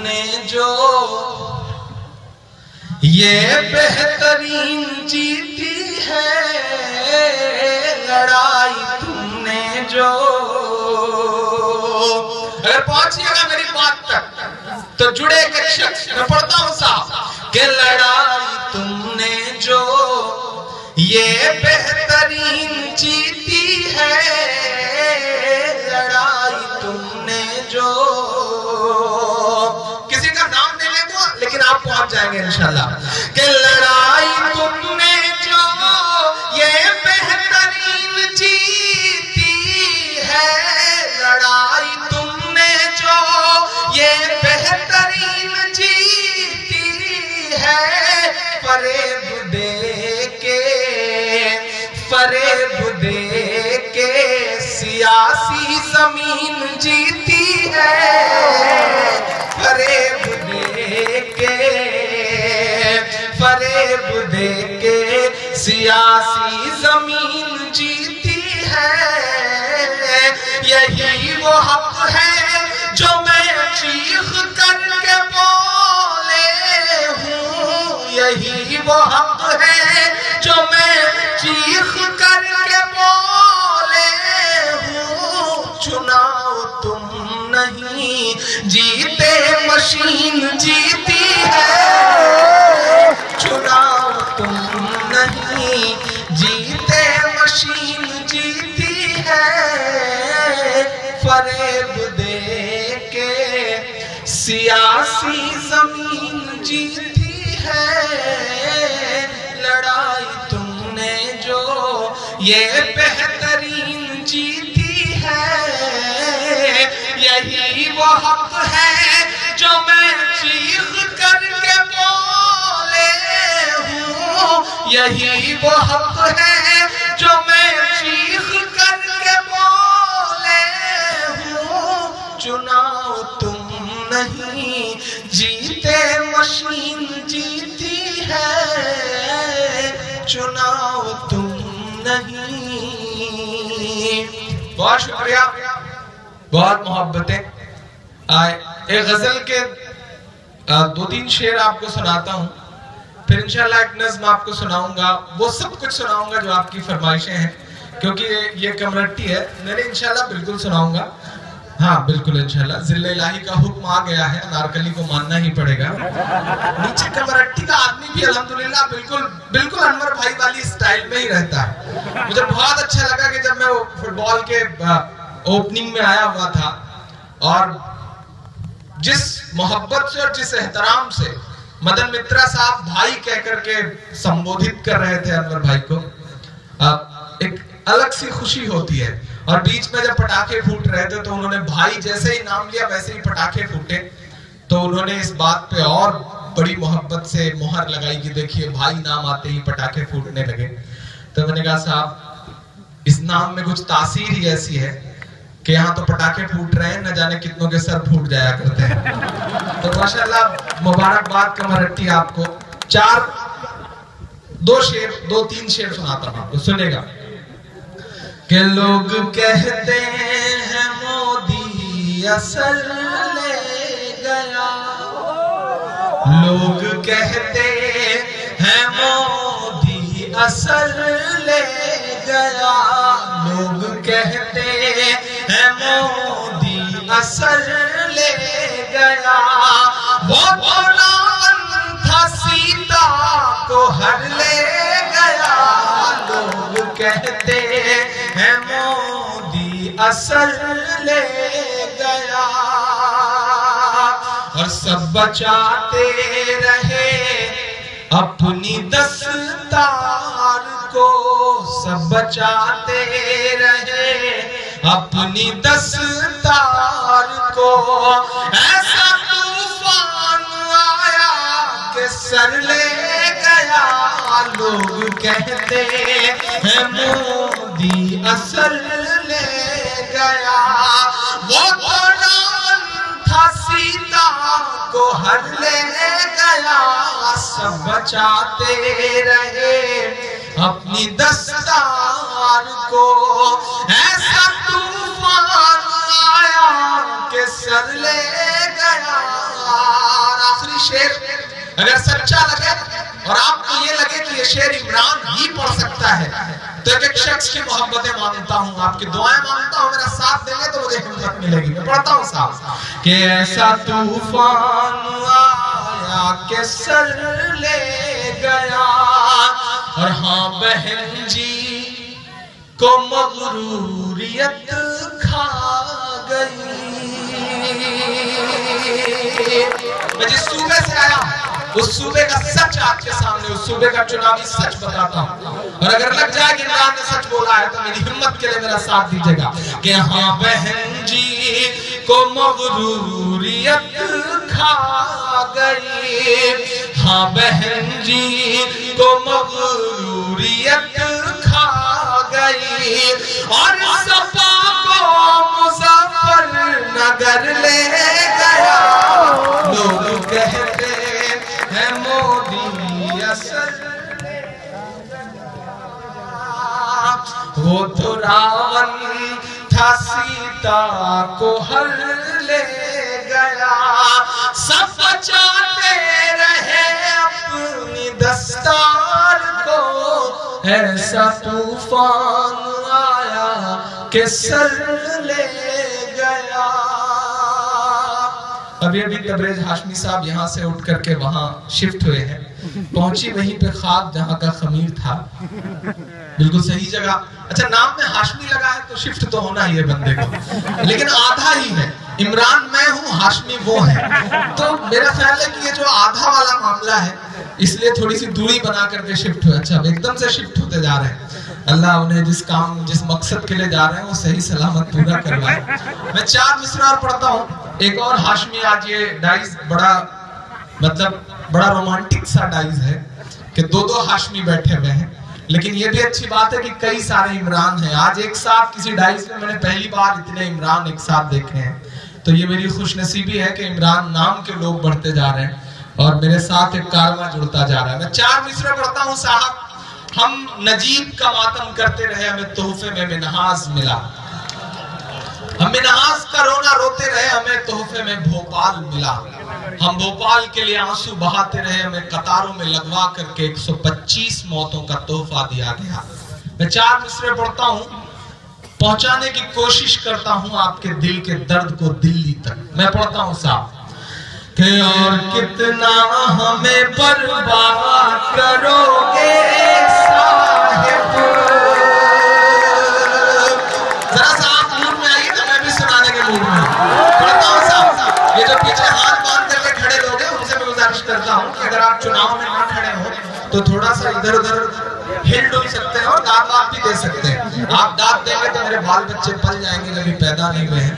तुमने जो ये बेहतरीन जीती है लड़ाई तुमने जो। अगर पहुंचिएगा मेरी बात तक तो जुड़े एक शख्स, मैं पढ़ता हूं साहब कि लड़ाई तुमने जो ये बेहतरीन जीती है लड़ाई तुमने जो। किसी का नाम नहीं लेंगे लेकिन आप पहुंच जाएंगे इंशाल्लाह कि लड़ाई तुमने जो ये बेहतरीन जीती है लड़ाई तुमने जो ये बेहतरीन जीती है। फरेब दे के सियासी जमीन जीती है। फरेब दे के सियासी जमीन जीती है। यही वो हक है जो मैं चीख करके बोले हूँ। यही वो हक है जो मैं चीख करके बोले हूँ। चुनाव तुम नहीं जीते मशीन जीती है। चुनाव तुम नहीं जीते मशीन जीती है। फरेब दे के सियासी जमीन जीती है लड़ाई तुमने जो ये बेहतरीन जीती है। यही वो हक है जो मैं चीख करके बोले हूँ। यही वो हक है जो मैं चीख करके बोले हूँ। चुनाव तुम नहीं जीते मशीन जीती है। चुनाव तुम नहीं। बहुत शुक्रिया, बहुत मोहब्बतें। एक गजल के 2-3 शेर आपको सुनाता हूँ, फिर इंशाल्लाह एक नज़्म आपको सुनाऊंगा। वो सब कुछ सुनाऊंगा जो आपकी फरमाइशें हैं, क्योंकि ये कमरट्टी है। मैंने इंशाल्लाह बिल्कुल सुनाऊंगा। हाँ बिल्कुल इंशाल्लाह। ज़िल्ले इलाही का हुक्म आ गया है, अनारकली को मानना ही पड़ेगा। नीचे कमरट्टी का आदमी भी अल्हम्दुलिल्लाह बिल्कुल अनवर भाई वाली स्टाइल में ही रहता है। मुझे बहुत अच्छा लगा कि जब मैं फुटबॉल के ओपनिंग में आया हुआ था और जिस मोहब्बत से और जिस एहतराम से मदन मित्रा साहब भाई कहकर के संबोधित कर रहे थे अनवर भाई को, एक अलग सी खुशी होती है। और बीच में जब पटाखे फूट रहे थे तो उन्होंने भाई जैसे ही नाम लिया वैसे ही पटाखे फूटे, तो उन्होंने इस बात पे और बड़ी मोहब्बत से मोहर लगाई कि देखिए भाई नाम आते ही पटाखे फूटने लगे। तो मैंने कहा साहब इस नाम में कुछ तासीर ही ऐसी है कि यहाँ तो पटाखे फूट रहे हैं, न जाने कितनों के सर फूट जाया करते हैं। तो माशाल्लाह मुबारकबाद कमरट्टी आपको। 2-3 शेर सुनाता हूँ आपको, सुनेगा। कि लोग कहते हैं मोदी असल ले गया। लोग कहते हैं मोदी असल ले गया। लोग कहते हैं मोदी असल ले गया। वो था सीता को हर ले गया। लोग कहते हैं मोदी असल ले गया। और सब बचाते रहे अपनी दस्तार को। सब बचाते रहे अपनी दस्तार को। ऐसा तूफान आया कि सर ले गया। लोग कहते हैं मोदी असल ले गया। वो था सीता को हर ले गया। सब बचाते रहे अपनी दस्तार को। ऐसा तूफान आया कि सर ले गया। अगर सच्चा लगे और आपको ये लगे कि ये शेर इमरान ही पढ़ सकता है, तो एक शख्स की मोहब्बतें मांगता हूँ, आपकी दुआएं मांगता हूँ, मेरा साथ देंगे तो मुझे हिम्मत मिलेगी। मैं पढ़ता हूँ साहब कि ऐसा तूफान आया के सर ले गया, और हाँ बहन जी को मगरूरियत खा गई। मैं जिस सूबे से आया उस सूबे का सच आपके सामने, उस सूबे का चुनावी सच बताता हूँ, और अगर लग जाए कि इमरान ने सच बोला है तो मेरी हिम्मत के लिए मेरा साथ दीजिएगा कि हाँ बहन जी को मगरूरियत खा गई, हाँ बहन जी को मगरूरियत खा गई, और सपा को मुजफ्फरनगर ले गया। लोग कहते हैं मोदी असल वो तो रावण था, सीता को हर ले गया। सब बचाते रहे अपनी दस्तार को, ऐसा तूफान आया कि सर ले गया। अभी अभी तबरेज हाशमी साहब यहाँ से उठ करके वहाँ शिफ्ट हुए हैं, पहुंची वहीं पे ख्वाब जहाँ का खमीर था, बिल्कुल सही जगह। अच्छा, नाम में हाशमी लगा है तो शिफ्ट तो होना ही है बंदे को, लेकिन आधा ही है। इमरान मैं हूँ, हाशमी वो है, तो मेरा ख्याल है कि ये जो आधा वाला मामला है इसलिए थोड़ी सी दूरी बना करके शिफ्ट हुए। अच्छा, एकदम से शिफ्ट होते जा रहे हैं, अल्लाह उन्हें जिस मकसद के लिए जा रहे हैं वो सही सलामत पूरा करवाए। मैं 4 मिसरा पढ़ता हूँ। एक और हाशमी, आज ये डाइज बड़ा रोमांटिक सा डाइज है कि 2-2 हाशमी बैठे हुए हैं, लेकिन ये भी अच्छी बात है कि कई सारे इमरान हैं। आज एक साथ किसी डाइज में मैंने पहली बार इतने इमरान एक साथ देखे हैं, तो ये मेरी खुशनसीबी है कि इमरान नाम के लोग बढ़ते जा रहे हैं और मेरे साथ एक कारवा जुड़ता जा रहा है। मैं 4 मिसरे पढ़ता हूँ साहब। हम नजीब का मातम करते रहे, हमें तोहफे में मिन्हाज मिला। हम मिन्हाज का रोना रोते रहे, हमें तोहफे में भोपाल मिला। हम भोपाल के लिए आंसू बहाते रहे, हमें कतारों में लगवा करके 125 मौतों का तोहफा दिया गया। मैं 4 मिसरे पढ़ता हूँ, पहुंचाने की कोशिश करता हूँ आपके दिल के दर्द को दिल्ली तक। मैं पढ़ता हूँ साहब कि और कितना हमें बर्बाद करोगे साहिब। जरा सा आप मूड में आइए तो मैं भी सुनाने के मूड में पढ़ता हूँ साहब। ये जो पीछे हाथ बांध करके खड़े लोग हैं उनसे मैं गुजारिश करता हूँ कि अगर आप चुनाव में ना खड़े हो तो थोड़ा सा इधर उधर हिल डुल सकते हैं और दाद वाद भी दे सकते हैं। आप दाद देंगे तो मेरे बाल बच्चे पल जाएंगे जो अभी पैदा नहीं हुए हैं।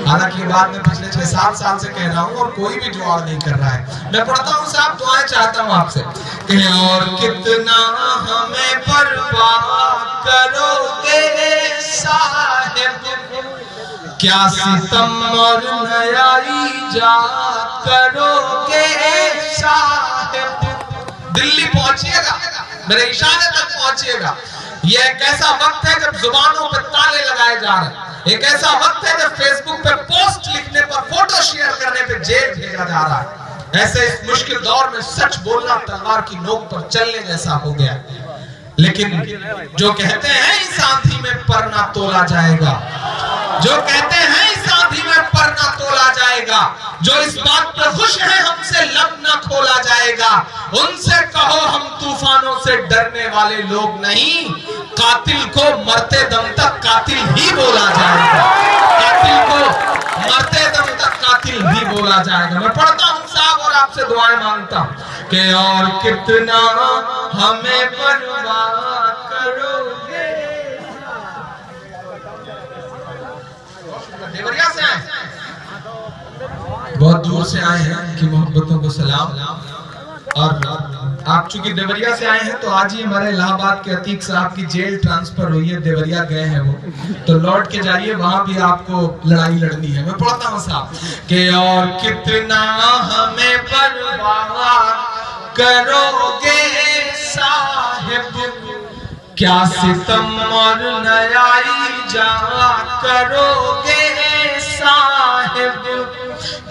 हालांकि ये बात मैं पिछले 6-7 साल से कह रहा हूँ और कोई भी जुआड़ नहीं कर रहा है। मैं पढ़ता हूँ साहब, दुआएं चाहता हूँ आपसे कि और कितना हमें बर्बाद करोगे साहिब, क्या सितम और नयाई जा करोगे साहिब। दिल्ली पहुंचिएगा, मेरे इशारे तक पहुंचिएगा। यह एक ऐसा वक्त है जब जुबानों पे ताले लगाए जा रहे हैं। एक ऐसा वक्त है जब फेसबुक पे पोस्ट लिखने पर, फोटो शेयर करने पे जेल भेजा जा रहा है। ऐसे इस मुश्किल दौर में सच बोलना तलवार की नोक पर चलने जैसा हो गया। लेकिन जो कहते हैं इस आंधी में पर ना तोला जाएगा, जो कहते हैं इस आंधी में पर ना तोला जाएगा, जो इस बात पर खुश है हमसे लब ना खोला जाएगा, उनसे कहो हम तूफानों से डरने वाले लोग नहीं, कातिल को मरते दम तक कातिल ही बोला जाएगा। कातिल को मरते दम तक कातिल ही बोला जाएगा। मैं पढ़ता हूँ साहब और आपसे दुआएं मांगता हूँ कि और कितना हमें बर्बाद करोगे। देवरिया से आए, बहुत दूर से आए हैं कि मोहब्बतों को सलाम। और आप चूंकि देवरिया से आए हैं तो आज ही हमारे इलाहाबाद के अतीक साहब की जेल ट्रांसफर हुई है, देवरिया गए हैं वो, तो लौट के जाइए, वहां भी आपको लड़ाई लड़नी है। मैं पढ़ता हूँ साहब कि और कितना हमें बर्बाद करोगे साहिब, क्या सितम और नयाई जा करोगे साहिब,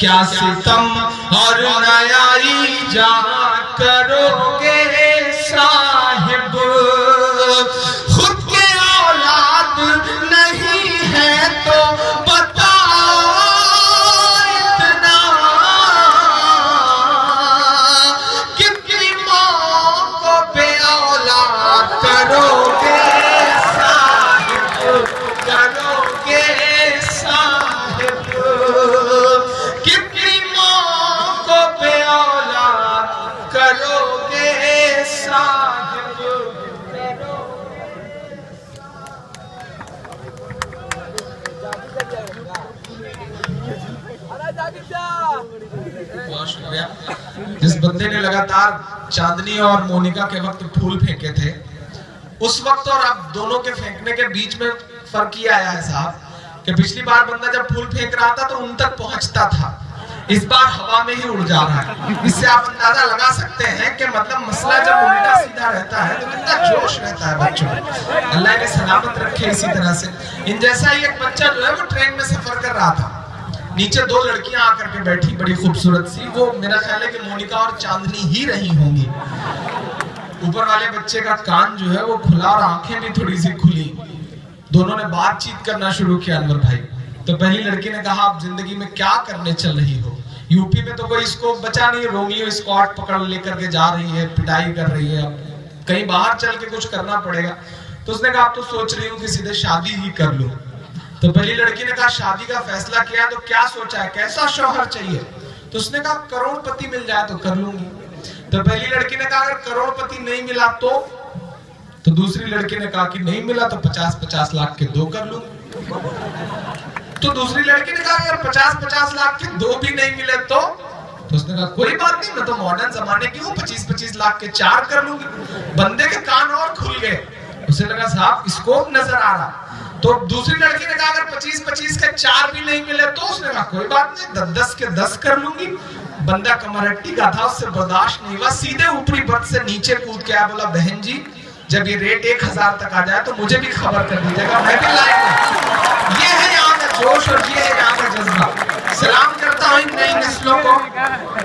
क्या सितम और नयाई जा करोगे साहिब, खुद के औलाद नहीं है तो बताओ इतना, कितनी मौकों पे औलाद करोगे साहिब, करोगे साहिब, कितनी मौकों पे औलाद करोगे साहिब। बहुत शुक्रिया। जिस बंदे ने लगातार चांदनी और मोनिका के वक्त फूल फेंके थे, उस वक्त और अब दोनों के फेंकने के बीच में फर्क ये आया है साहब कि पिछली बार बंदा जब फूल फेंक रहा था तो उन तक पहुंचता था, इस बार हवा में ही उड़ जा रहा है। इससे आप अंदाजा लगा सकते हैं कि मतलब मसला जब उल्टा सीधा रहता है तो कितना जोश रहता है बच्चों। अल्लाह ने सलामत रखे इसी तरह से। इन जैसा ही एक बच्चा जो है वो ट्रेन में सफर कर रहा था, नीचे दो लड़कियां आकर के बैठी बड़ी खूबसूरत सी, वो मेरा ख्याल है कि मोनिका और चांदनी ही रही होंगी। ऊपर वाले बच्चे का कान जो है वो खुला और आंखें भी थोड़ी सी खुली। दोनों ने बातचीत करना शुरू किया अनवर भाई। तो पहली लड़की ने कहा, आप जिंदगी में क्या करने चल रही हो? यूपी में तो कोई स्कोप बचा नहीं, रोमियो स्क्वाड पकड़ लेकर के जा रही है, पिटाई कर रही है, अब कहीं बाहर चल के कुछ करना पड़ेगा। तो उसने कहा, आप तो सोच रही हूँ कि सीधे शादी ही कर लूं। तो पहली लड़की ने कहा, शादी का फैसला किया तो क्या सोचा है, कैसा शौहर चाहिए? तो उसने कहा, करोड़पति मिल जाए तो कर लूंगी। तो पहली लड़की ने कहा, अगर करोड़पति नहीं मिला तो दूसरी लड़की ने कहा कि नहीं मिला तो 50-50 लाख के 2 कर लूंगी। तो दूसरी लड़की ने कहा, अगर 50-50 लाख के 2 भी नहीं मिले तो उसने कहा, कोई बात नहीं, मैं तो मॉडर्न जमाने की हूँ, 25-25 लाख के 4 कर लूंगी। बंदे के कान और खुल गए, उसे लगा साहब स्कोप नजर आ रहा। तो दूसरी लड़की ने कहा, अगर 25-25 के 4 भी नहीं मिले तो उसने कहा, कोई बात नहीं, 10-10 के 10 कर लूंगी। बंदा कमरट्टी का था, उससे बर्दाश्त नहीं हुआ, सीधे ऊपरी बर्थ से नीचे कूद के आया, बोला, बहन जी जब ये रेट 1000 तक आ जाए तो मुझे भी खबर कर दीजिएगा, मैं भी लाइन में। ये है यहाँ का जोश और ये है यहाँ का जज्बा। सलाम करता हूँ इन नई नस्लों को,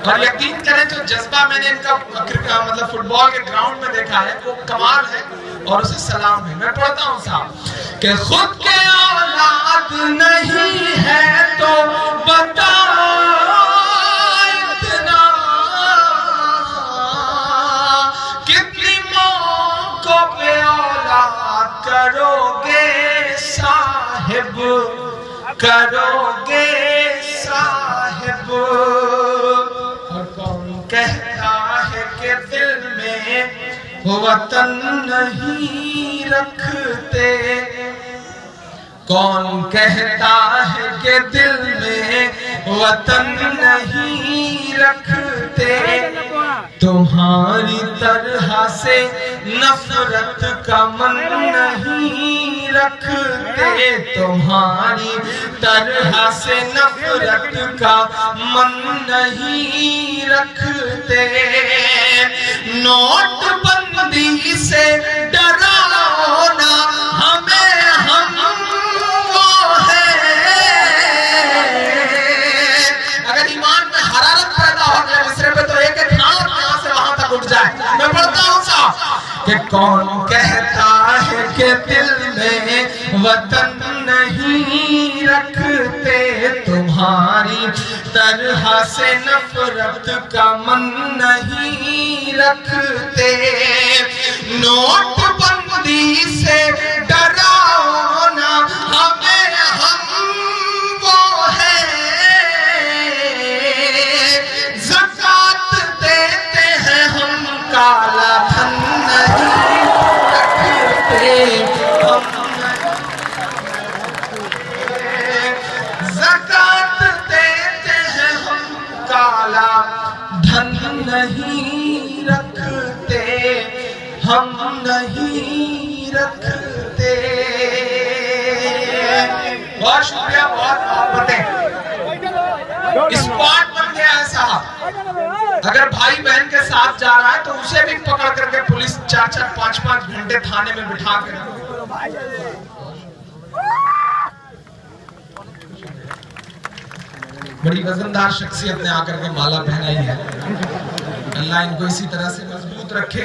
और यकीन करें जो जज्बा मैंने इनका मतलब फुटबॉल के ग्राउंड में देखा है वो कमाल है, और उसे सलाम है। मैं पढ़ता हूँ साहब कि खुद के औलाद नहीं है तो बताओ इतना, कितनी मौकों पे औलाद करोगे साहिब, करोगे साहिब। और कौन कहता है कि दिल में वतन नहीं रखते, कौन कहता है कि दिल में वतन नहीं रखते, तुम्हारी तरह से नफरत का मन नहीं रखते, तुम्हारी तरह से नफरत का मन नहीं रखते, नोटबंदी से डराओ ना हमें, हम वो हैं। अगर ईमान में हरारत पैदा हो गया मिसरे पे तो एक यहाँ से वहां तक उठ जाए। मैं पढ़ता हूँ साहब कि कौन कहता है कि दिल में वतन नहीं रखते, तुम्हारी तरह से नफरत का मन नहीं रखते, नोटबंदी से डराओ ना हमें, हम वो हैं। ज़कात देते हैं हम, काला धन नहीं रखते हम, ज़कात देते हैं हम, काला धन नहीं रखते, हम नहीं रखते। बहुत शुक्रिया, बहुत मोहब्बतें। स्क्वाड बन गया है साहब। अगर भाई बहन के साथ जा रहा है तो उसे भी पकड़ करके पुलिस 4-4, 5-5 घंटे थाने में बिठा के बड़ी वजनदार शख्सियत ने आकर के माला पहनाई है। अल्लाह इनको इसी तरह से मजबूत रखे।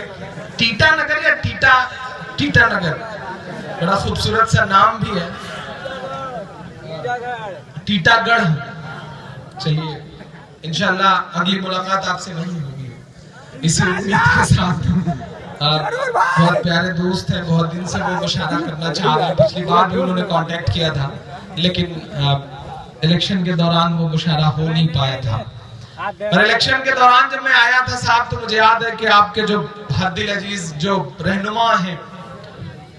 टीटानगर या टीटानगर, बड़ा खूबसूरत सा नाम भी है, टीटागढ़। चलिए इंशाल्लाह अगली मुलाकात आपसे नहीं होगी, इसी उम्मीद के साथ। बहुत प्यारे दोस्त हैं, बहुत दिन से वो मुशारा करना चाह रहे हैं। पिछली बार भी उन्होंने कांटेक्ट किया था, लेकिन इलेक्शन के दौरान वो मुशारा हो नहीं पाया था। और इलेक्शन के दौरान जब मैं आया था साहब, तो मुझे याद है कि आपके जो हद्दिल अजीज जो रहनुमा हैं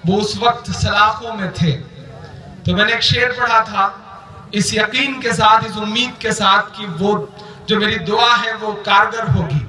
वो उस वक्त सलाखों में थे। तो मैंने एक शेर पढ़ा था, इस यकीन के साथ, इस उम्मीद के साथ कि वो जो मेरी दुआ है वो कारगर होगी।